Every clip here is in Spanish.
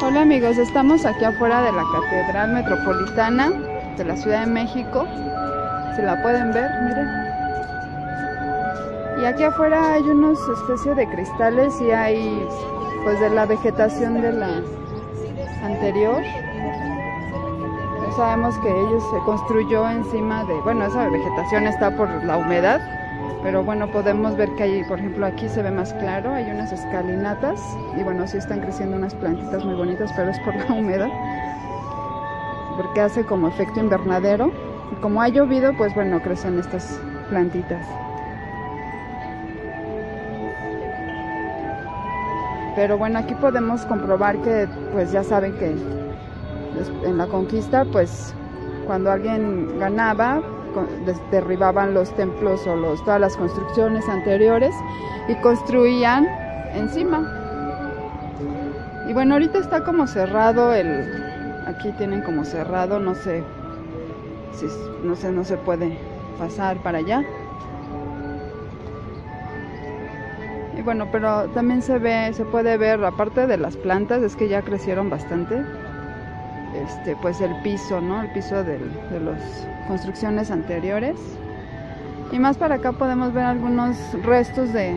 Hola amigos, estamos aquí afuera de la Catedral Metropolitana de la Ciudad de México. Se la pueden ver, miren. Y aquí afuera hay unos especies de cristales y hay pues de la vegetación de la anterior. No sabemos que ellos se construyó encima de, bueno, esa vegetación está por la humedad, pero bueno, podemos ver que hay, por ejemplo, aquí se ve más claro, hay unas escalinatas y bueno, sí están creciendo unas plantitas muy bonitas, pero es por la humedad, porque hace como efecto invernadero y como ha llovido, pues bueno, crecen estas plantitas. Pero bueno, aquí podemos comprobar que pues ya saben que en la conquista, pues cuando alguien ganaba, derribaban los templos o todas las construcciones anteriores y construían encima. Y bueno, ahorita está como cerrado aquí tienen como cerrado, no sé si no se puede pasar para allá. Y bueno, pero también se puede ver, aparte de las plantas, es que ya crecieron bastante. Pues el piso, ¿no? El piso de las construcciones anteriores. Y más para acá podemos ver algunos restos de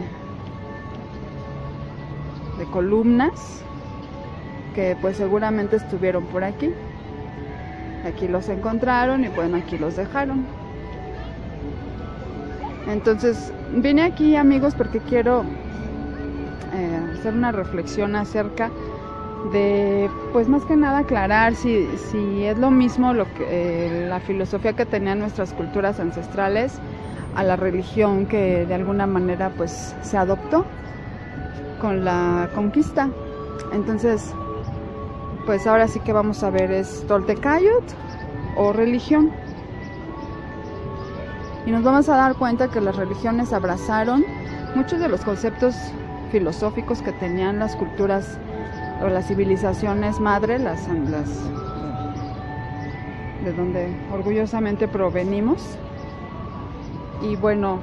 columnas que pues seguramente estuvieron por aquí. Aquí los encontraron y bueno, aquí los dejaron. Entonces vine aquí, amigos, porque quiero hacer una reflexión acerca de, pues más que nada aclarar si es lo mismo la filosofía que tenían nuestras culturas ancestrales a la religión que de alguna manera pues se adoptó con la conquista. Entonces, pues ahora sí que vamos a ver, ¿es Toltecayot o religión? Y nos vamos a dar cuenta que las religiones abrazaron muchos de los conceptos filosóficos que tenían las culturas o las civilizaciones madre, las de donde orgullosamente provenimos. Y bueno,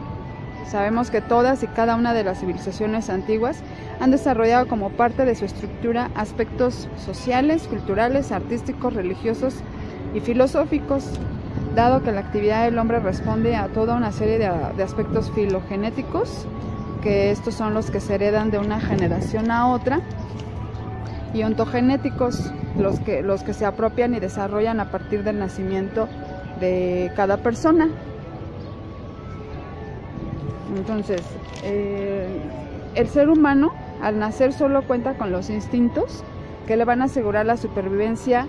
sabemos que todas y cada una de las civilizaciones antiguas han desarrollado como parte de su estructura aspectos sociales, culturales, artísticos, religiosos y filosóficos, dado que la actividad del hombre responde a toda una serie de aspectos filogenéticos, que estos son los que se heredan de una generación a otra, y ontogenéticos, los que se apropian y desarrollan a partir del nacimiento de cada persona. Entonces, el ser humano al nacer solo cuenta con los instintos que le van a asegurar la supervivencia,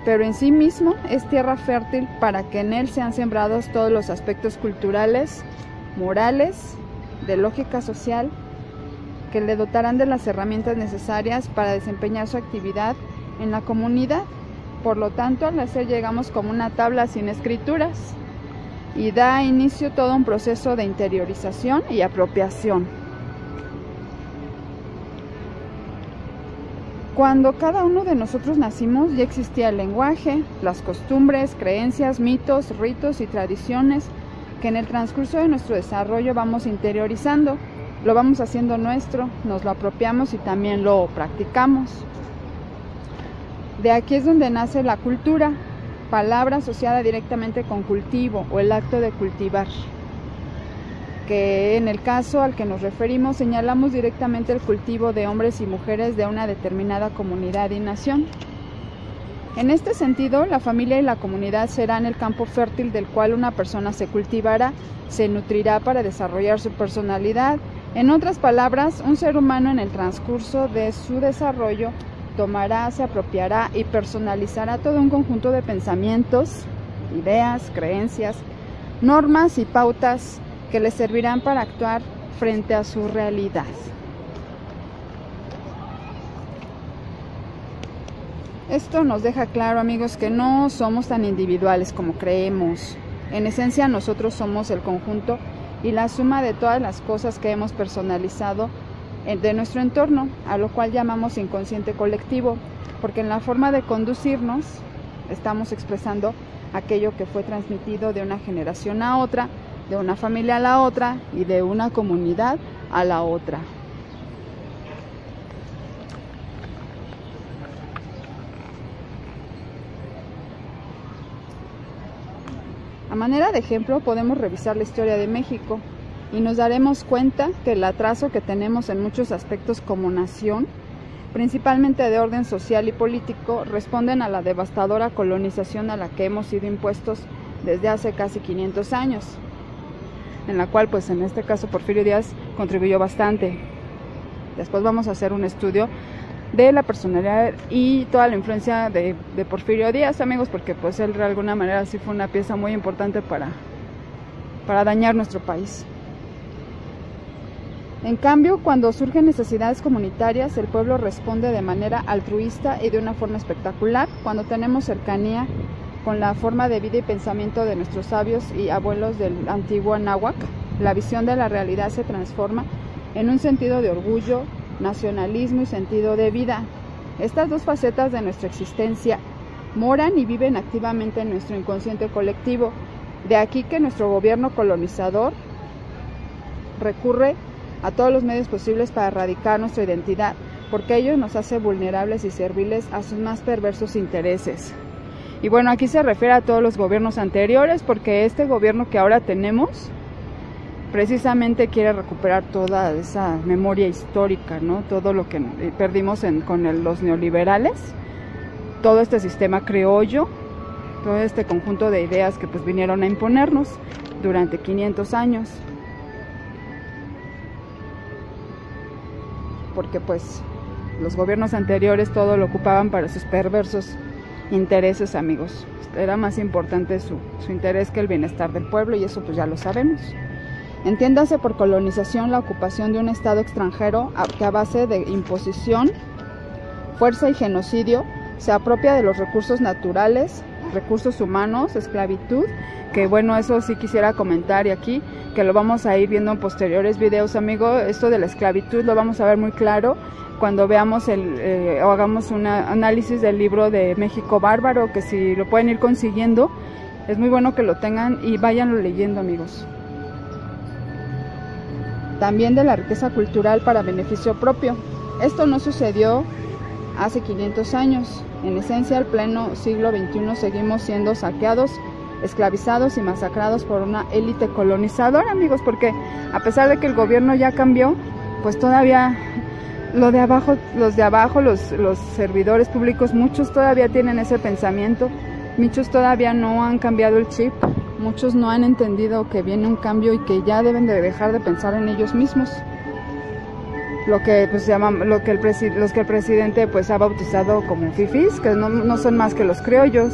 pero en sí mismo es tierra fértil para que en él sean sembrados todos los aspectos culturales, morales, de lógica social, que le dotarán de las herramientas necesarias para desempeñar su actividad en la comunidad. Por lo tanto, al nacer llegamos como una tabla sin escrituras y da inicio todo un proceso de interiorización y apropiación. Cuando cada uno de nosotros nacimos ya existía el lenguaje, las costumbres, creencias, mitos, ritos y tradiciones que en el transcurso de nuestro desarrollo vamos interiorizando. Lo vamos haciendo nuestro, nos lo apropiamos y también lo practicamos. De aquí es donde nace la cultura, palabra asociada directamente con cultivo o el acto de cultivar, que en el caso al que nos referimos señalamos directamente el cultivo de hombres y mujeres de una determinada comunidad y nación. En este sentido, la familia y la comunidad serán el campo fértil del cual una persona se cultivará, se nutrirá para desarrollar su personalidad. En otras palabras, un ser humano en el transcurso de su desarrollo tomará, se apropiará y personalizará todo un conjunto de pensamientos, ideas, creencias, normas y pautas que le servirán para actuar frente a su realidad. Esto nos deja claro, amigos, que no somos tan individuales como creemos. En esencia, nosotros somos el conjunto y la suma de todas las cosas que hemos personalizado de nuestro entorno, a lo cual llamamos inconsciente colectivo, porque en la forma de conducirnos estamos expresando aquello que fue transmitido de una generación a otra, de una familia a la otra y de una comunidad a la otra. manera de ejemplo podemos revisar la historia de México y nos daremos cuenta que el atraso que tenemos en muchos aspectos como nación, principalmente de orden social y político, responden a la devastadora colonización a la que hemos sido impuestos desde hace casi 500 años, en la cual pues en este caso Porfirio Díaz contribuyó bastante. Después vamos a hacer un estudio de la personalidad y toda la influencia de Porfirio Díaz, amigos, porque pues él de alguna manera sí fue una pieza muy importante para dañar nuestro país. En cambio, cuando surgen necesidades comunitarias, el pueblo responde de manera altruista y de una forma espectacular, cuando tenemos cercanía con la forma de vida y pensamiento de nuestros sabios y abuelos del antiguo Anáhuac. La visión de la realidad se transforma en un sentido de orgullo, nacionalismo y sentido de vida. Estas dos facetas de nuestra existencia moran y viven activamente en nuestro inconsciente colectivo. De aquí que nuestro gobierno colonizador recurre a todos los medios posibles para erradicar nuestra identidad, porque ello nos hace vulnerables y serviles a sus más perversos intereses. Y bueno, aquí se refiere a todos los gobiernos anteriores, porque este gobierno que ahora tenemos precisamente quiere recuperar toda esa memoria histórica, ¿no? Todo lo que perdimos con los neoliberales, todo este sistema criollo, todo este conjunto de ideas que pues vinieron a imponernos durante 500 años. Porque pues los gobiernos anteriores todo lo ocupaban para sus perversos intereses, amigos. Era más importante su interés que el bienestar del pueblo, y eso pues ya lo sabemos. Entiéndase por colonización la ocupación de un estado extranjero que a base de imposición, fuerza y genocidio se apropia de los recursos naturales, recursos humanos, esclavitud, que bueno, eso sí quisiera comentar, y aquí que lo vamos a ir viendo en posteriores videos, amigo. Esto de la esclavitud lo vamos a ver muy claro cuando veamos o hagamos un análisis del libro de México Bárbaro, que si lo pueden ir consiguiendo, es muy bueno que lo tengan y váyanlo leyendo, amigos. También de la riqueza cultural para beneficio propio. Esto no sucedió hace 500 años. En esencia, al pleno siglo XXI seguimos siendo saqueados, esclavizados y masacrados por una élite colonizadora, amigos, porque a pesar de que el gobierno ya cambió, pues todavía los de abajo, los servidores públicos, muchos todavía tienen ese pensamiento, muchos todavía no han cambiado el chip, muchos no han entendido que viene un cambio y que ya deben de dejar de pensar en ellos mismos. Lo que pues el presidente pues ha bautizado como fifís, que no son más que los criollos.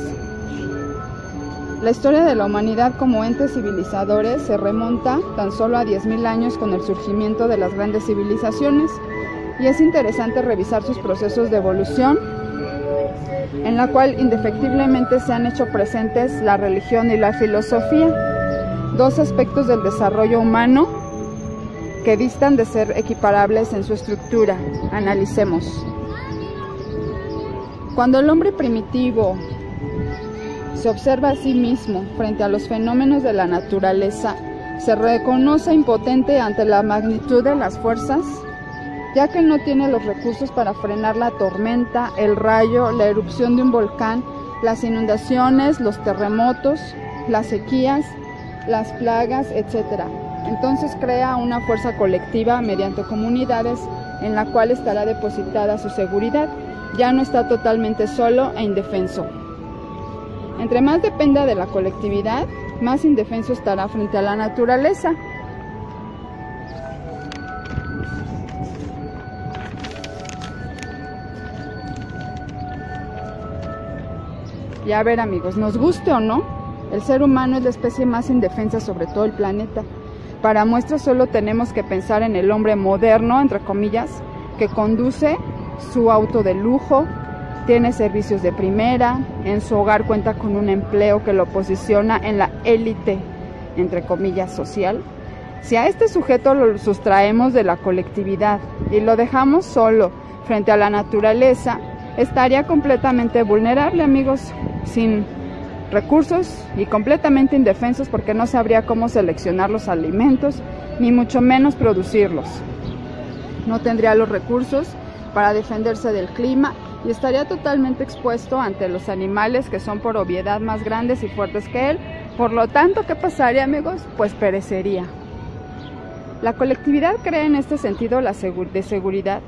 La historia de la humanidad como entes civilizadores se remonta tan solo a 10.000 años con el surgimiento de las grandes civilizaciones, y es interesante revisar sus procesos de evolución, en la cual indefectiblemente se han hecho presentes la religión y la filosofía, dos aspectos del desarrollo humano que distan de ser equiparables en su estructura. Analicemos. Cuando el hombre primitivo se observa a sí mismo frente a los fenómenos de la naturaleza, se reconoce impotente ante la magnitud de las fuerzas, ya que no tiene los recursos para frenar la tormenta, el rayo, la erupción de un volcán, las inundaciones, los terremotos, las sequías, las plagas, etc. Entonces crea una fuerza colectiva mediante comunidades en la cual estará depositada su seguridad. Ya no está totalmente solo e indefenso. Entre más dependa de la colectividad, más indefenso estará frente a la naturaleza. Y a ver, amigos, nos guste o no, el ser humano es la especie más indefensa sobre todo el planeta. Para muestra solo tenemos que pensar en el hombre moderno, entre comillas, que conduce su auto de lujo, tiene servicios de primera, en su hogar cuenta con un empleo que lo posiciona en la élite, entre comillas, social. Si a este sujeto lo sustraemos de la colectividad y lo dejamos solo frente a la naturaleza, estaría completamente vulnerable, amigos, sin recursos y completamente indefensos, porque no sabría cómo seleccionar los alimentos, ni mucho menos producirlos. No tendría los recursos para defenderse del clima y estaría totalmente expuesto ante los animales que son por obviedad más grandes y fuertes que él, Por lo tanto, ¿qué pasaría, amigos? Pues perecería. La colectividad cree en este sentido de seguridad,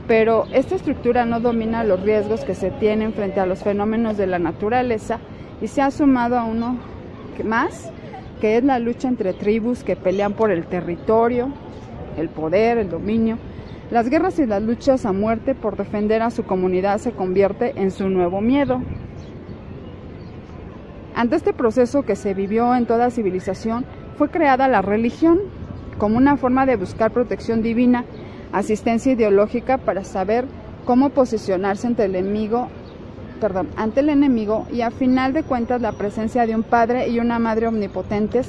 pero esta estructura no domina los riesgos que se tienen frente a los fenómenos de la naturaleza y se ha sumado a uno más, que es la lucha entre tribus que pelean por el territorio, el poder, el dominio. Las guerras y las luchas a muerte por defender a su comunidad se convierte en su nuevo miedo. Ante este proceso que se vivió en toda civilización, fue creada la religión como una forma de buscar protección divina, asistencia ideológica para saber cómo posicionarse ante el enemigo y a final de cuentas la presencia de un padre y una madre omnipotentes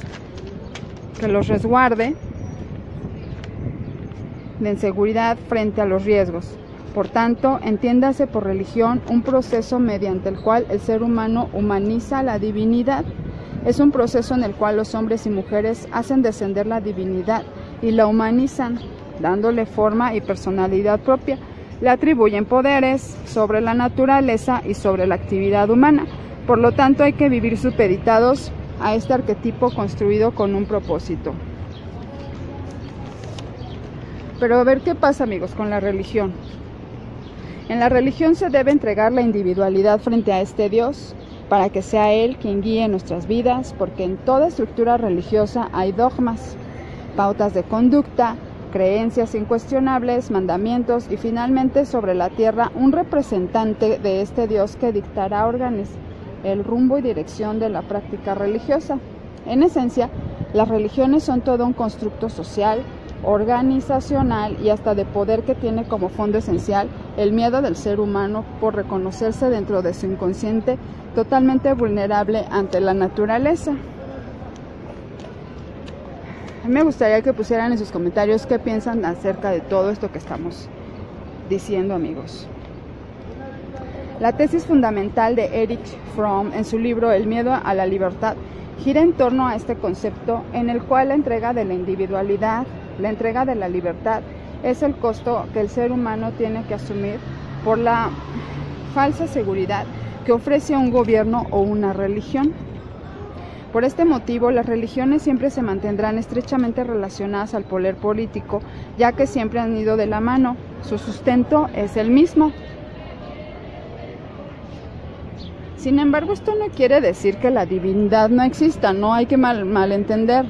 que los resguarde de inseguridad frente a los riesgos. Por tanto, entiéndase por religión un proceso mediante el cual el ser humano humaniza la divinidad. Es un proceso en el cual los hombres y mujeres hacen descender la divinidad y la humanizan, dándole forma y personalidad propia. Le atribuyen poderes sobre la naturaleza y sobre la actividad humana. Por lo tanto, hay que vivir supeditados a este arquetipo construido con un propósito. Pero a ver qué pasa, amigos, con la religión. En la religión se debe entregar la individualidad frente a este Dios para que sea Él quien guíe nuestras vidas, porque en toda estructura religiosa hay dogmas, pautas de conducta, creencias incuestionables, mandamientos y finalmente sobre la tierra un representante de este Dios que dictará el rumbo y dirección de la práctica religiosa. En esencia, las religiones son todo un constructo social, organizacional y hasta de poder que tiene como fondo esencial el miedo del ser humano por reconocerse dentro de su inconsciente totalmente vulnerable ante la naturaleza. A mí me gustaría que pusieran en sus comentarios qué piensan acerca de todo esto que estamos diciendo, amigos. La tesis fundamental de Erich Fromm en su libro El miedo a la libertad gira en torno a este concepto en el cual la entrega de la individualidad, la entrega de la libertad, es el costo que el ser humano tiene que asumir por la falsa seguridad que ofrece un gobierno o una religión. Por este motivo, las religiones siempre se mantendrán estrechamente relacionadas al poder político, ya que siempre han ido de la mano. Su sustento es el mismo. Sin embargo, esto no quiere decir que la divinidad no exista, no hay que malentender.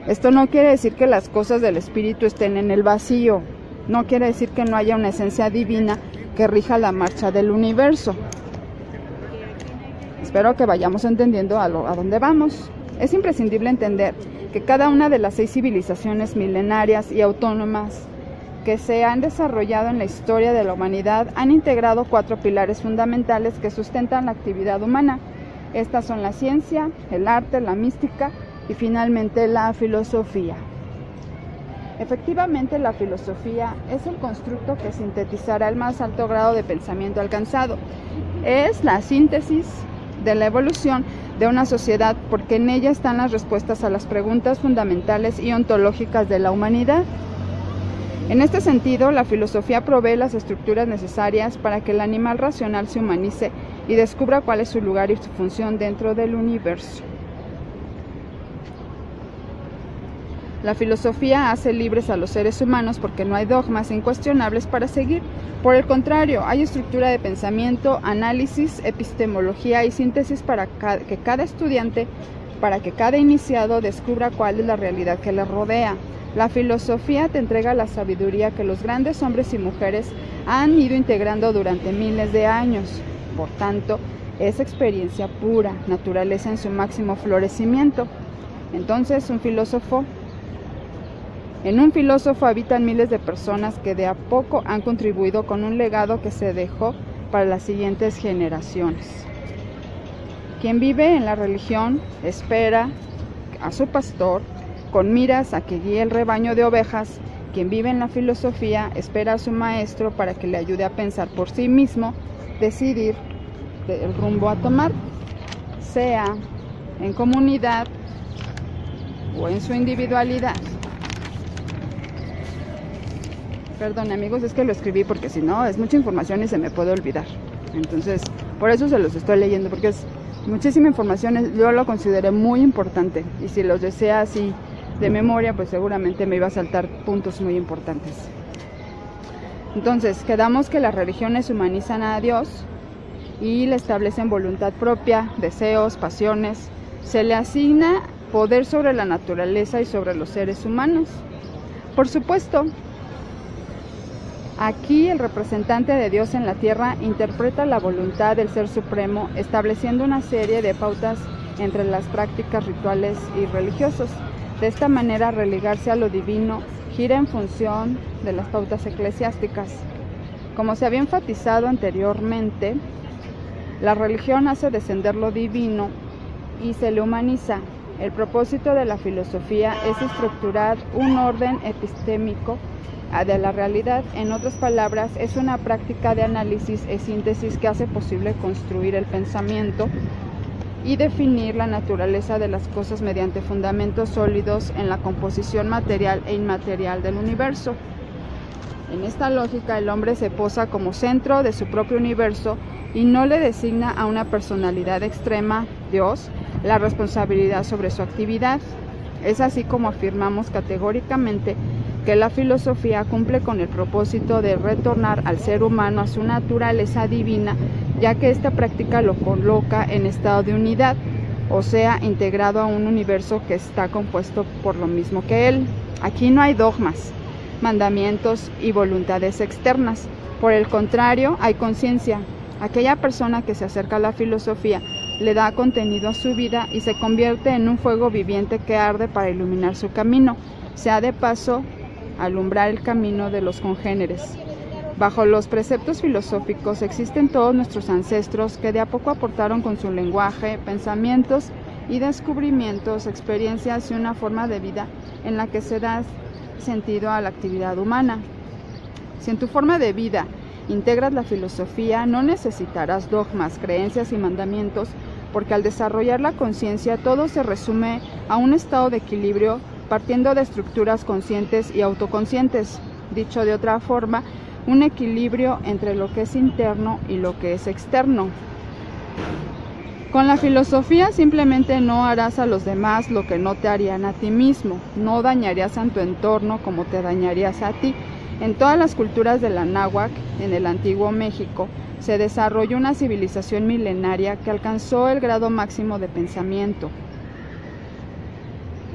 Esto no quiere decir que las cosas del espíritu estén en el vacío, no quiere decir que no haya una esencia divina que rija la marcha del universo. Espero que vayamos entendiendo a dónde vamos. Es imprescindible entender que cada una de las 6 civilizaciones milenarias y autónomas que se han desarrollado en la historia de la humanidad han integrado 4 pilares fundamentales que sustentan la actividad humana. Estas son la ciencia, el arte, la mística y finalmente la filosofía. Efectivamente, la filosofía es el constructo que sintetizará el más alto grado de pensamiento alcanzado. Es la síntesis de la evolución de una sociedad porque en ella están las respuestas a las preguntas fundamentales y ontológicas de la humanidad. En este sentido, la filosofía provee las estructuras necesarias para que el animal racional se humanice y descubra cuál es su lugar y su función dentro del universo. La filosofía hace libres a los seres humanos porque no hay dogmas incuestionables para seguir. Por el contrario, hay estructura de pensamiento, análisis, epistemología y síntesis para que cada estudiante, para que cada iniciado descubra cuál es la realidad que le rodea. La filosofía te entrega la sabiduría que los grandes hombres y mujeres han ido integrando durante miles de años. Por tanto, es experiencia pura, naturaleza en su máximo florecimiento. Entonces, en un filósofo habitan miles de personas que de a poco han contribuido con un legado que se dejó para las siguientes generaciones. Quien vive en la religión espera a su pastor con miras a que guíe el rebaño de ovejas. Quien vive en la filosofía espera a su maestro para que le ayude a pensar por sí mismo, decidir el rumbo a tomar, sea en comunidad o en su individualidad. Perdón, amigos, es que lo escribí porque si no es mucha información y se me puede olvidar. Entonces, por eso se los estoy leyendo, porque es muchísima información, yo lo consideré muy importante, y si los decía así de memoria, pues seguramente me iba a saltar puntos muy importantes. Entonces, quedamos que las religiones humanizan a Dios y le establecen voluntad propia, deseos, pasiones, se le asigna poder sobre la naturaleza y sobre los seres humanos. Por supuesto, aquí el representante de Dios en la tierra interpreta la voluntad del Ser Supremo, estableciendo una serie de pautas entre las prácticas rituales y religiosos. De esta manera, religarse a lo divino gira en función de las pautas eclesiásticas. Como se había enfatizado anteriormente, la religión hace descender lo divino y se le humaniza. El propósito de la filosofía es estructurar un orden epistémico de la realidad. En otras palabras, es una práctica de análisis y síntesis que hace posible construir el pensamiento y definir la naturaleza de las cosas mediante fundamentos sólidos en la composición material e inmaterial del universo. En esta lógica, el hombre se posa como centro de su propio universo y no le designa a una personalidad extrema, Dios, la responsabilidad sobre su actividad. Es así como afirmamos categóricamente que la filosofía cumple con el propósito de retornar al ser humano a su naturaleza divina, ya que esta práctica lo coloca en estado de unidad, o sea, integrado a un universo que está compuesto por lo mismo que él. Aquí no hay dogmas, mandamientos y voluntades externas. Por el contrario, hay conciencia. Aquella persona que se acerca a la filosofía le da contenido a su vida y se convierte en un fuego viviente que arde para iluminar su camino, sea de paso alumbrar el camino de los congéneres. Bajo los preceptos filosóficos existen todos nuestros ancestros que de a poco aportaron con su lenguaje, pensamientos y descubrimientos, experiencias y una forma de vida en la que se da sentido a la actividad humana. Si en tu forma de vida integras la filosofía, no necesitarás dogmas, creencias y mandamientos, porque al desarrollar la conciencia todo se resume a un estado de equilibrio partiendo de estructuras conscientes y autoconscientes. Dicho de otra forma, un equilibrio entre lo que es interno y lo que es externo. Con la filosofía simplemente no harás a los demás lo que no te harían a ti mismo, no dañarías a tu entorno como te dañarías a ti. En todas las culturas de la náhuatl, en el antiguo México, se desarrolló una civilización milenaria que alcanzó el grado máximo de pensamiento.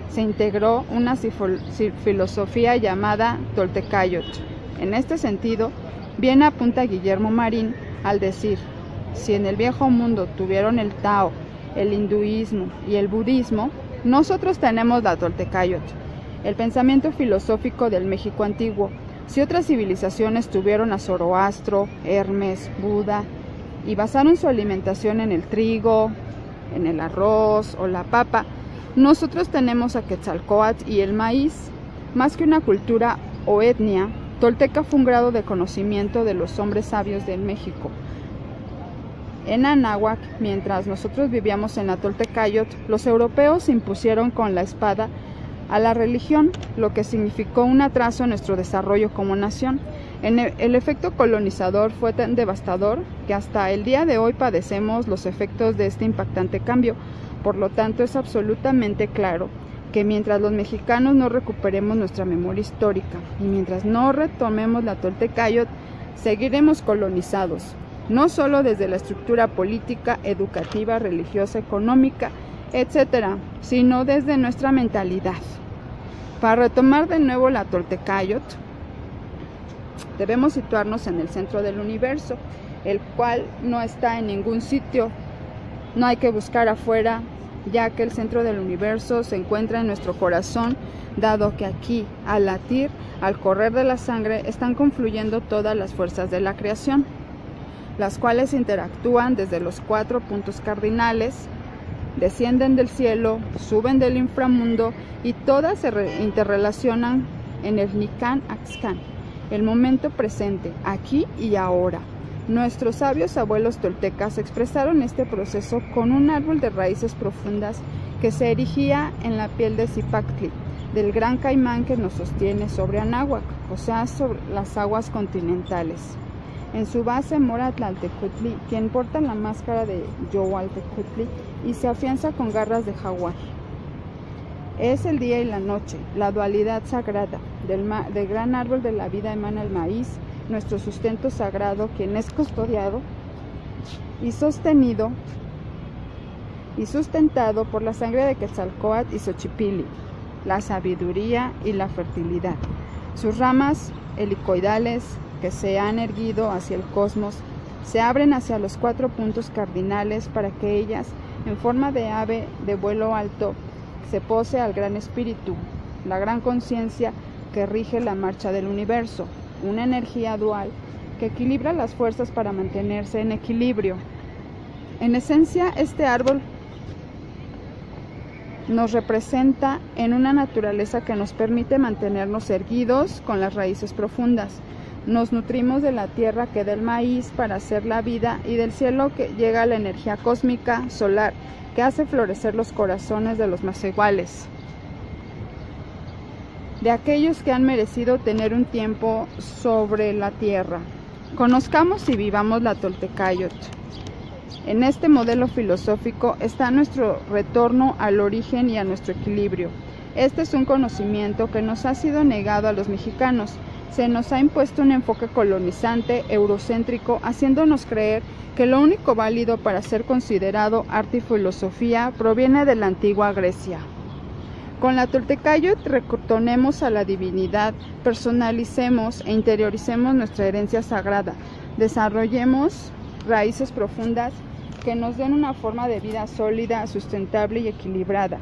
Se integró una filosofía llamada Toltecayotl. En este sentido, bien apunta Guillermo Marín al decir: si en el viejo mundo tuvieron el Tao, el hinduismo y el budismo, nosotros tenemos la Toltecayotl, el pensamiento filosófico del México antiguo. Si otras civilizaciones tuvieron a Zoroastro, Hermes, Buda y basaron su alimentación en el trigo, en el arroz o la papa, nosotros tenemos a Quetzalcóatl y el maíz. Más que una cultura o etnia, tolteca fue un grado de conocimiento de los hombres sabios del México. En Anáhuac, mientras nosotros vivíamos en la Toltecayotl, los europeos se impusieron con la espada a la religión, lo que significó un atraso en nuestro desarrollo como nación. El efecto colonizador fue tan devastador que hasta el día de hoy padecemos los efectos de este impactante cambio. Por lo tanto, es absolutamente claro que mientras los mexicanos no recuperemos nuestra memoria histórica y mientras no retomemos la Toltecayotl, seguiremos colonizados, no solo desde la estructura política, educativa, religiosa, económica, etcétera, sino desde nuestra mentalidad. Para retomar de nuevo la Toltecayotl, debemos situarnos en el centro del universo, el cual no está en ningún sitio. No hay que buscar afuera, ya que el centro del universo se encuentra en nuestro corazón, dado que aquí, al latir, al correr de la sangre, están confluyendo todas las fuerzas de la creación, las cuales interactúan desde los 4 puntos cardinales, descienden del cielo, suben del inframundo y todas se interrelacionan en el Nican Axcan, el momento presente, aquí y ahora. Nuestros sabios abuelos toltecas expresaron este proceso con un árbol de raíces profundas que se erigía en la piel de Zipactli, del gran caimán que nos sostiene sobre Anáhuac, o sea, sobre las aguas continentales. En su base mora Tlaltecutli, quien porta la máscara de Yohualtecutli y se afianza con garras de jaguar. Es el día y la noche, la dualidad sagrada. Del gran árbol de la vida emana el maíz, nuestro sustento sagrado, quien es custodiado y sostenido y sustentado por la sangre de Quetzalcóatl y Xochipilli, la sabiduría y la fertilidad. Sus ramas helicoidales, que se han erguido hacia el cosmos, se abren hacia los 4 puntos cardinales para que ellas, en forma de ave de vuelo alto, se pose al gran espíritu, la gran conciencia que rige la marcha del universo, una energía dual que equilibra las fuerzas para mantenerse en equilibrio. En esencia, este árbol nos representa en una naturaleza que nos permite mantenernos erguidos con las raíces profundas. Nos nutrimos de la tierra que da el maíz para hacer la vida y del cielo que llega la energía cósmica solar que hace florecer los corazones de los más iguales, de aquellos que han merecido tener un tiempo sobre la tierra. Conozcamos y vivamos la Toltecayotl. En este modelo filosófico está nuestro retorno al origen y a nuestro equilibrio. Este es un conocimiento que nos ha sido negado a los mexicanos. Se nos ha impuesto un enfoque colonizante, eurocéntrico, haciéndonos creer que lo único válido para ser considerado arte y filosofía proviene de la antigua Grecia. Con la Toltecayotl retornemos a la divinidad, personalicemos e interioricemos nuestra herencia sagrada, desarrollemos raíces profundas que nos den una forma de vida sólida, sustentable y equilibrada,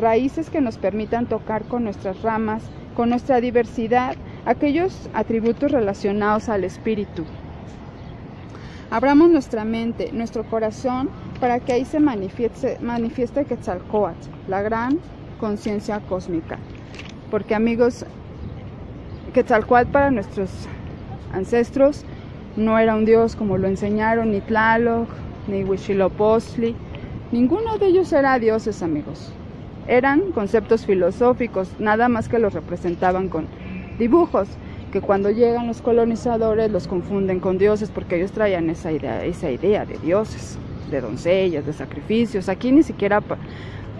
raíces que nos permitan tocar con nuestras ramas, con nuestra diversidad, aquellos atributos relacionados al espíritu. Abramos nuestra mente, nuestro corazón, para que ahí se manifieste Quetzalcóatl, la gran conciencia cósmica. Porque, amigos, Quetzalcóatl para nuestros ancestros no era un dios como lo enseñaron ni Tlaloc, ni Huitzilopochtli. Ninguno de ellos era dioses, amigos. Eran conceptos filosóficos, nada más que los representaban con dibujos, que cuando llegan los colonizadores los confunden con dioses porque ellos traían esa idea de dioses, de doncellas, de sacrificios. Aquí ni siquiera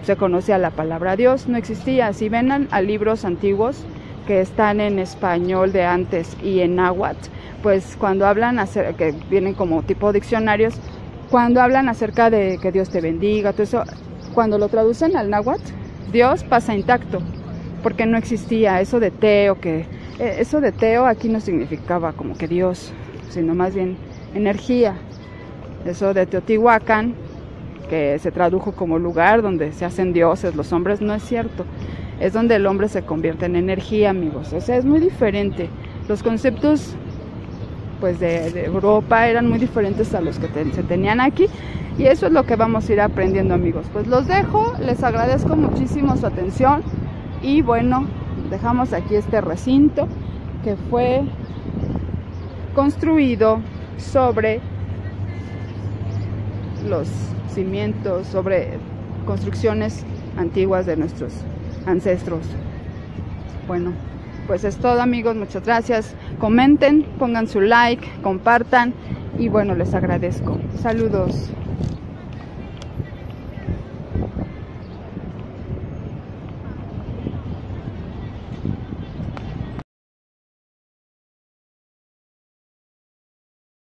se conocía la palabra Dios, no existía. Si ven a libros antiguos que están en español de antes y en náhuatl, pues cuando hablan que vienen como tipo diccionarios, cuando hablan acerca de que Dios te bendiga, todo eso, cuando lo traducen al náhuatl, Dios pasa intacto, porque no existía eso de Teo, eso de Teo aquí no significaba como que Dios, sino más bien energía. Eso de Teotihuacán, que se tradujo como lugar donde se hacen dioses los hombres, no es cierto. Es donde el hombre se convierte en energía, amigos. O sea, es muy diferente. Los conceptos pues de Europa eran muy diferentes a los que se tenían aquí, y eso es lo que vamos a ir aprendiendo, amigos. Pues los dejo, les agradezco muchísimo su atención y bueno, dejamos aquí este recinto que fue construido sobre los cimientos, sobre construcciones antiguas de nuestros ancestros. Bueno, pues es todo, amigos, muchas gracias. Comenten, pongan su like, compartan y bueno, les agradezco. Saludos.